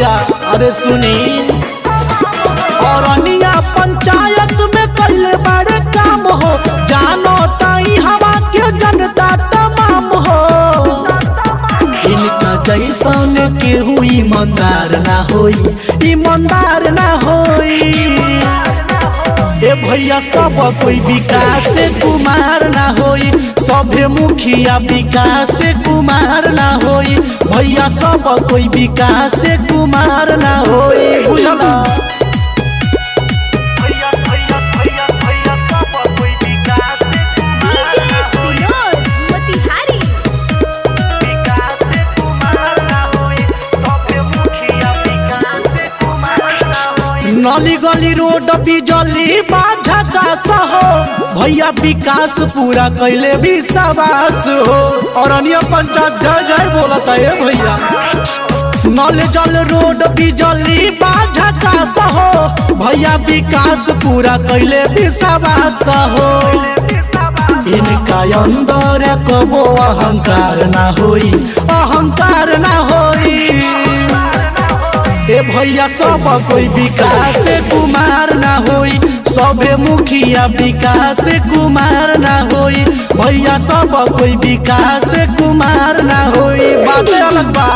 भैया अरे सुनी औरनिया पंचायत में कैले बड़े काम हो जानो ताई हवा के जनता तमाम हो इनका जैसन केहू ईमानदार ना होई ईमानदार ना होई ए भैया सब कोई विकास कुमार ना होई सभे मुखिया विकास कुमार ना होई भैया सब कोई विकास कुमार ना होई बुझला नली गली रोड बिजली बाधा का हो भैया विकास पूरा कैले भी सवास हो और अन्य पंचायत जय जय बोलता है भैया नल जल रोड बिजली बाधा का हो भैया विकास पूरा कैले भी सवास हो इनका अंदर कबो अहंकार ना होई अहंकार ना होई ए भैया सब कोई विकास कुमार ना होई सबे मुखिया विकास कुमार ना होई भैया सब कोई विकास कुमार ना होई बात अलग बा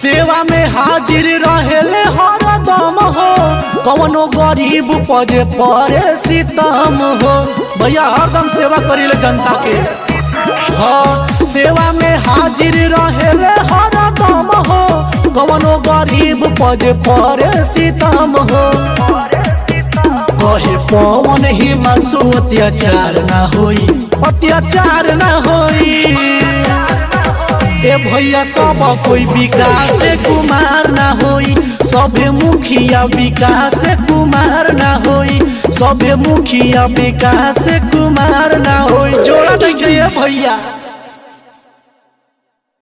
सेवा में हाजिर रहेले हरदम हो कवनो गरीब पजे परे सितम हो भैया हरदम सेवा करिले जनता के हाँ सेवा में हाजिर रहेले हरदम हो कवनो गरीब पजे परे सितम हो कहे पवन ही मानसू अत्याचार ना होई अत्याचार ना होई ए भैया सब कोई विकास कुमार ना होई सभे मुखिया विकास कुमार ना होई सभे मुखिया विकास कुमार ना होई जोड़ा देखिए भैया।